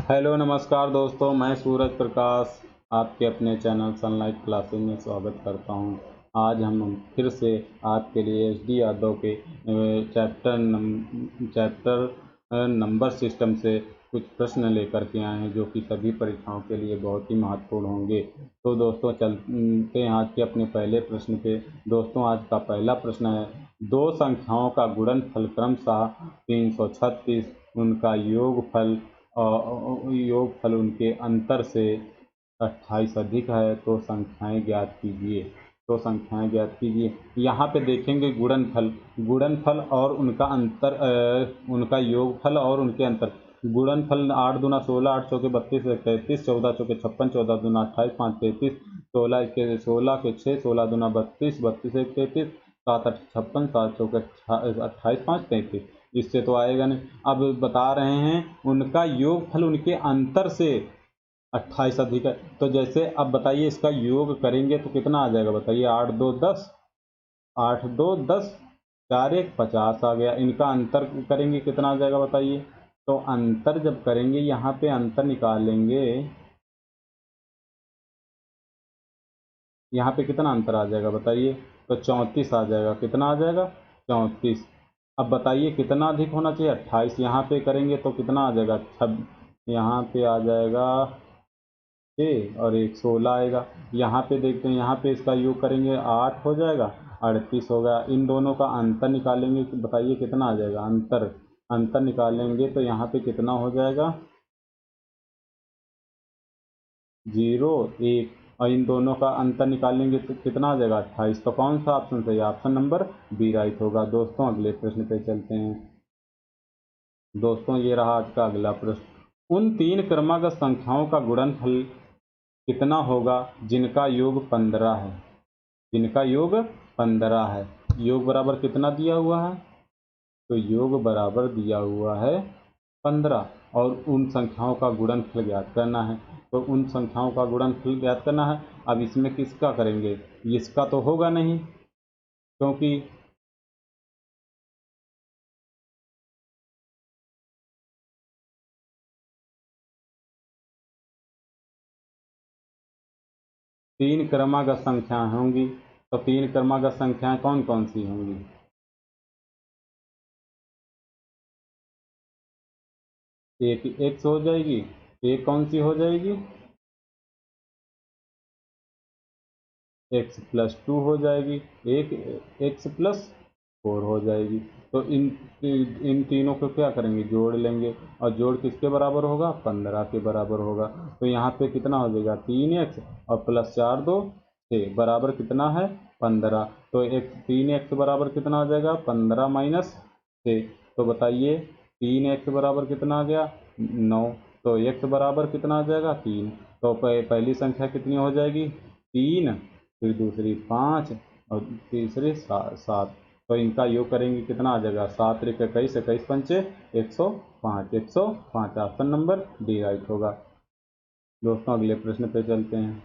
Hello नमस्कार दोस्तों, मैं सूरज प्रकाश आपके अपने चैनल सनलाइट क्लासेस में स्वागत करता हूं। आज हम फिर से आपके लिए एच.डी. यादव के चैप्टर नंबर सिस्टम से कुछ प्रश्न लेकर के आए हैं जो कि सभी परीक्षाओं के लिए बहुत ही महत्वपूर्ण होंगे। तो दोस्तों चलते हैं आज के अपने पहले प्रश्न पे। दोस्तों आज का पहला प्रश्न है, दो संख्याओं का गुणनफल क्रमशः 336, उनका योगफल उनके अंतर से 28 अधिक है, तो संख्याएं ज्ञात कीजिए। यहाँ पे देखेंगे गुणनफल और उनका अंतर, उनका योगफल और उनके अंतर। गुणनफल 8 दूना 16, 8 चौके 32, 33, 14 चौके 56, 14 दूना 28, 5 33, 16 के 6, 16 दूना 32, 32 एक 33, 7 8 56, 7 चौके 28, 5 33। इससे तो आएगा नहीं। अब बता रहे हैं उनका योगफल उनके अंतर से 28 अधिक है। तो जैसे अब बताइए इसका योग करेंगे तो कितना आ जाएगा बताइए। 8 2 10, 8 2 10, 4 1 50 आ गया। इनका अंतर करेंगे कितना आ जाएगा बताइए। तो अंतर जब करेंगे यहाँ पे अंतर निकालेंगे, यहाँ पे कितना अंतर आ जाएगा बताइए। तो 34 आ जाएगा। कितना आ जाएगा? 34। अब बताइए कितना अधिक होना चाहिए? 28। यहाँ पे करेंगे तो कितना आ जाएगा? यहाँ पे आ जाएगा 6 और एक 16 आएगा। यहाँ पे देखते हैं, यहाँ पे इसका योग करेंगे 8 हो जाएगा, 38 हो गया। इन दोनों का अंतर निकालेंगे कि बताइए कितना आ जाएगा। अंतर निकालेंगे तो यहाँ पे कितना हो जाएगा? 0 1। और इन दोनों का अंतर निकालेंगे तो कितना आ जाएगा? 28। तो कौन सा ऑप्शन सही है? ऑप्शन नंबर बी राइट होगा। दोस्तों अगले प्रश्न पे चलते हैं। दोस्तों ये रहा आज का अगला प्रश्न, उन तीन क्रमागत संख्याओं का गुणनफल कितना होगा जिनका योग 15 है? जिनका योग 15 है। योग बराबर कितना दिया हुआ है? तो योग बराबर दिया हुआ है 15, और उन संख्याओं का गुणनफल ज्ञात करना है। तो उन संख्याओं का गुणनफल ज्ञात करना है। अब इसमें किसका करेंगे? इसका तो होगा नहीं, क्योंकि तीन क्रमागत संख्याएं होंगी। तो तीन क्रमागत संख्याएं कौन कौन सी होंगी? एक एक्स हो जाएगी, एक कौन सी हो जाएगी? x+2 हो जाएगी, एक x+4 हो जाएगी। तो इन तीनों को क्या करेंगे? जोड़ लेंगे। और जोड़ किसके बराबर होगा? 15 के बराबर होगा। तो यहाँ पे कितना हो जाएगा? 3x और प्लस 4 2 6 बराबर कितना है? 15। तो 3x बराबर कितना आ जाएगा? 15 माइनस 6। तो बताइए 3x बराबर कितना आ गया? 9। तो x बराबर कितना आ जाएगा? 3। तो पहली संख्या कितनी हो जाएगी? 3, फिर दूसरी 5 और तीसरी 7। तो इनका योग करेंगे कितना आ जाएगा? 7 3 21, 21 पंचे 105, 105। ऑप्शन नंबर डी राइट होगा। दोस्तों अगले प्रश्न पे चलते हैं।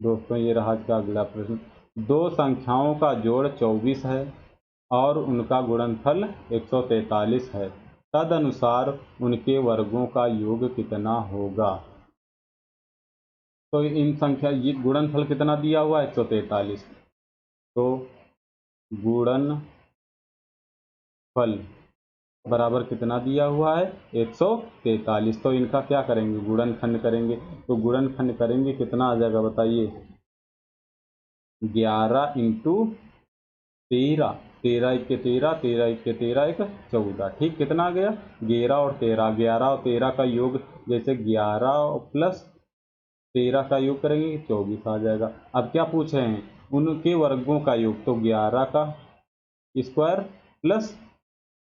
दोस्तों ये रहा आज का अगला प्रश्न, दो संख्याओं का जोड़ 24 है और उनका गुणनफल 143 है, तदनुसार उनके वर्गों का योग कितना होगा? तो इन संख्या ये गुणनफल कितना दिया हुआ है? 143। तो गुणनफल बराबर कितना दिया हुआ है? 143। तो इनका क्या करेंगे? गुणनखंड करेंगे। तो गुणनखंड करेंगे कितना आ जाएगा बताइए? 11 इंटू 13, 13 एक के 13, 13 एक के 13, एक 14। ठीक, कितना आ गया? 11 और 13, 11 और 13 का योग, जैसे 11 प्लस 13 का योग करेंगे 24 आ जाएगा। अब क्या पूछ रहे हैं? उनके वर्गों का योग। तो 11 का स्क्वायर प्लस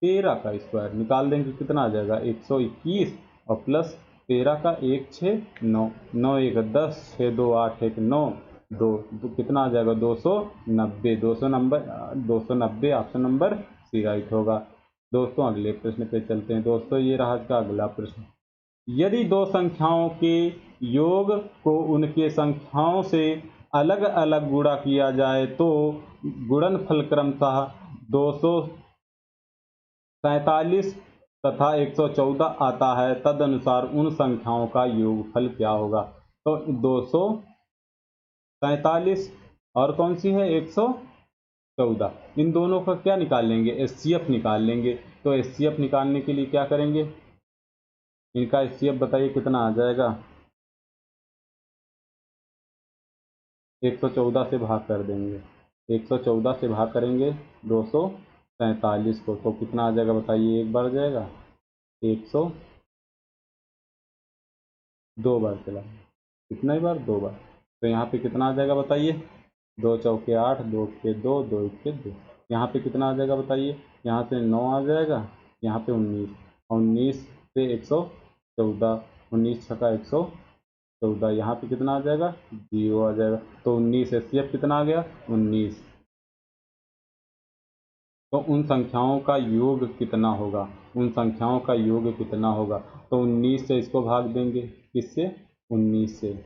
13 का स्क्वायर निकाल देंगे, कितना आ जाएगा? 121, और प्लस 13 का 1 6 9, 9 1 10, 6 2 8 1 9 2, कितना आ जाएगा? 290। 290 ऑप्शन नंबर सी राइट होगा। दोस्तों अगले प्रश्न पे चलते हैं। दोस्तों ये रहा आज का अगला प्रश्न, यदि दो संख्याओं के योग को उनके संख्याओं से अलग अलग गुणा किया जाए तो गुणनफल क्रमशः 247 तथा 114 आता है, तद अनुसार उन संख्याओं का योगफल क्या होगा। तो 247 और कौन सी है 114, इन दोनों का क्या निकाल लेंगे, एचसीएफ निकाल लेंगे। तो एचसीएफ निकालने के लिए क्या करेंगे, इनका एचसीएफ बताइए कितना आ जाएगा। 114 से भाग कर देंगे, 114 से भाग करेंगे 247 को, तो कितना आ जाएगा बताइए, एक बार जाएगा, 100 दो बार चला, कितना ही बार, दो बार। तो यहाँ पे कितना आ जाएगा बताइए, 2 चौके 8, 2 के 2, 2 1 2। यहाँ पे कितना आ जाएगा बताइए, यहाँ से 9 आ जाएगा, यहाँ पे 19, 19 से 114, 19 छका 114, यहाँ पे कितना आ जाएगा, 0 आ जाएगा। तो 19 एचसीएफ कितना आ गया, 19। तो उन संख्याओं का योग कितना होगा, उन संख्याओं का योग कितना होगा। तो 19 से इसको भाग देंगे, किससे, 19 से।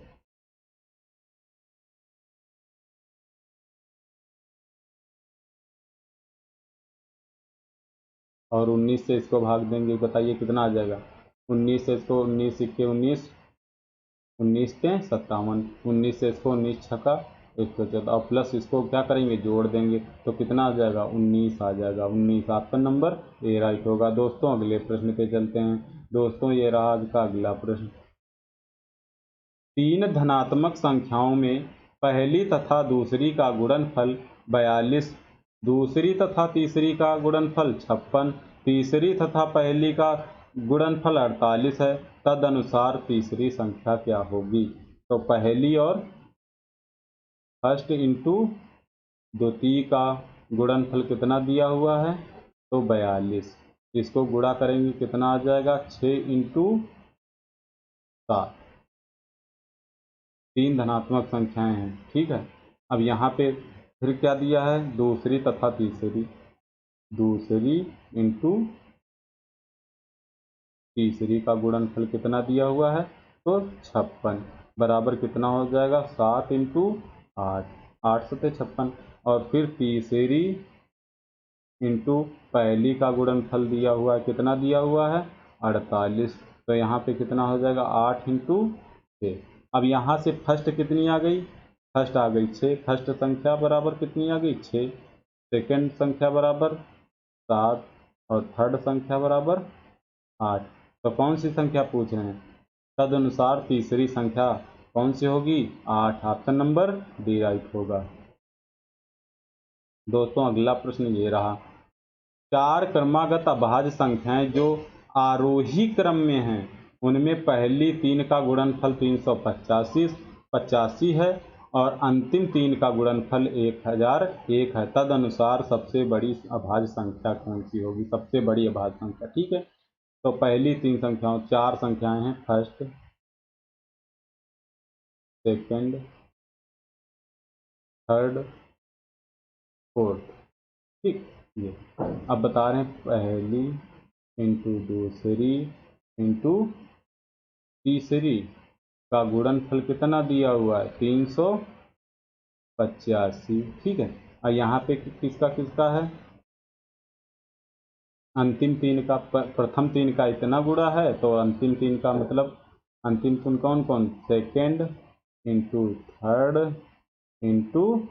और 19 से इसको भाग देंगे, बताइए कितना आ जाएगा। 19 से इसको, 19 सिक्के 19, 19 के 57, 19 से इसको 19 छक्का 114, और प्लस इसको क्या करेंगे, जोड़ देंगे, तो कितना आ जाएगा, 19 आ जाएगा। 19 आपका नंबर ए राइट होगा। दोस्तों अगले प्रश्न पे चलते हैं। दोस्तों ये रहा आज का अगला प्रश्न। तीन धनात्मक संख्याओं में पहली तथा दूसरी का गुणनफल 42, दूसरी तथा तीसरी का गुणनफल 56, तीसरी तथा पहली का गुणनफल 48 है, तदनुसार तीसरी संख्या क्या होगी। तो पहली और फर्स्ट इंटू द्वितीय का गुणनफल कितना दिया हुआ है, तो 42, इसको गुणा करेंगे कितना आ जाएगा, 6 × 7, तीन धनात्मक संख्याएं हैं, ठीक है। अब यहाँ पे फिर क्या दिया है, दूसरी तथा तीसरी, दूसरी इंटू तीसरी का गुणनफल कितना दिया हुआ है, तो 56, बराबर कितना हो जाएगा, 7 × 8, 8×7 = 56। और फिर तीसरी इंटू पहली का गुणनफल दिया हुआ है, कितना दिया हुआ है, 48, तो यहाँ पे कितना हो जाएगा, 8 × 6। अब यहाँ से फर्स्ट कितनी आ गई, फर्स्ट आ गई 6, फर्स्ट संख्या बराबर कितनी आ गई, 6, सेकेंड संख्या बराबर 7, और थर्ड संख्या बराबर 8। तो कौन सी संख्या पूछ रहे हैं, तदनुसार तीसरी संख्या कौन सी होगी, 8, ऑप्शन नंबर डी राइट होगा। दोस्तों अगला प्रश्न ये रहा, चार क्रमागत अभाज्य संख्याएं जो आरोही क्रम में हैं, उनमें पहली तीन का गुणनफल 385 है और अंतिम तीन का गुणनफल 1001 है, तदनुसार सबसे बड़ी अभाज्य संख्या कौन सी होगी, सबसे बड़ी अभाज्य संख्या, ठीक है। तो पहली तीन संख्याओं, चार संख्याएं हैं, फर्स्ट, सेकंड, थर्ड, फोर्थ, ठीक। ये अब बता रहे हैं, पहली इंटू दूसरी इंटू तीसरी का गुणनफल कितना दिया हुआ है, 385, ठीक है। और यहाँ पे किसका किसका है, अंतिम तीन का प्रथम तीन का इतना गुणा है, तो अंतिम तीन का मतलब अंतिम तीन कौन कौन, second into third into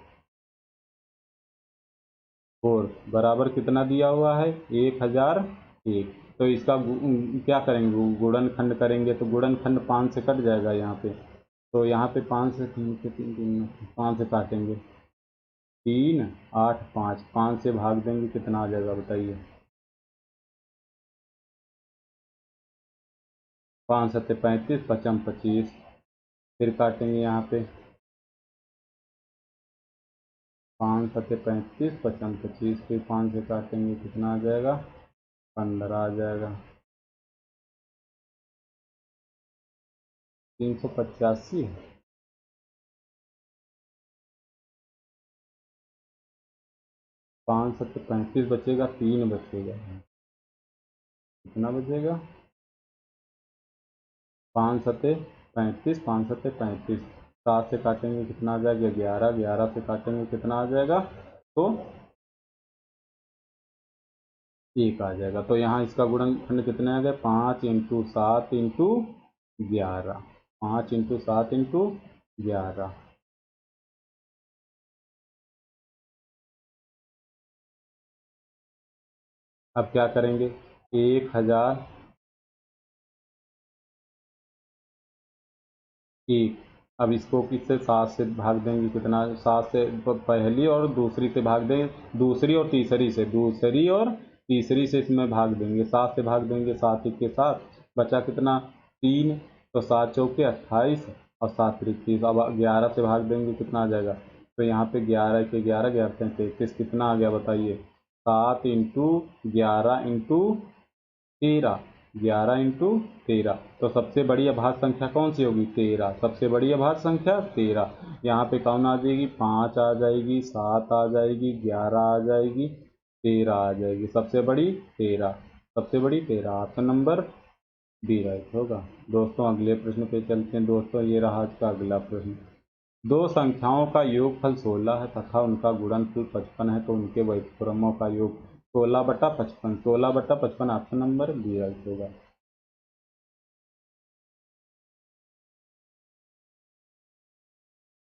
fourth, बराबर कितना दिया हुआ है, 1001। तो इसका क्या करेंगे, गुणनखंड करेंगे, तो गुणनखंड 5 से कट जाएगा यहाँ पे, तो यहाँ पे 5 से 3 से 3 5 से काटेंगे, 3 8 5, 5 से भाग देंगे कितना आ जाएगा बताइए, 5 7 35, 5 25, फिर काटेंगे यहाँ पे, 5 7 35, 5 25, फिर 5 से काटेंगे कितना आ जाएगा, 15 आ जाएगा, 385, 5 7 35 बचेगा, 3 बचेगा, कितना बचेगा, 5 7 35, 5 7 35, 7 से काटेंगे कितना आ जाएगा, 11, 11 से काटेंगे कितना आ जाएगा, तो 1 आ जाएगा। तो यहाँ इसका गुणनखंड कितने आ गए, 5 इंटू 7 इंटू 11, 5 इंटू 7 इंटू 11। अब क्या करेंगे, 1001, अब इसको किससे, 7 से भाग देंगे, कितना, 7 से पहली और दूसरी से भाग देंगे, दूसरी और तीसरी से, दूसरी और तीसरी से इसमें भाग देंगे, 7 से भाग देंगे, 7 के 7, बचा कितना, 3, तो 7 चौके 28 और 7 त्रिक 30। अब 11 से भाग देंगे, कितना आ जाएगा, तो यहाँ पे 11 के 11, 11 से 33, कितना आ गया बताइए, 7 इंटू 11 इंटू 13, 11 इंटू 13। तो सबसे बड़ी अभाज्य संख्या कौन सी होगी, 13, सबसे बड़ी अभाज्य संख्या 13। यहाँ पे कौन आ जाएगी, 5 आ जाएगी, 7 आ जाएगी, 11 आ जाएगी, 13 आ जाएगी, सबसे बड़ी 13, सबसे बड़ी 13, ऑप्शन नंबर बी राइट होगा। दोस्तों अगले प्रश्न पे चलते हैं। दोस्तों ये रहा आज का अगला प्रश्न, दो संख्याओं का योगफल 16 है तथा उनका गुणनफल 55 है, तो उनके व्युत्क्रमों का योग 16/55, 16/55, ऑप्शन नंबर बी राइट होगा।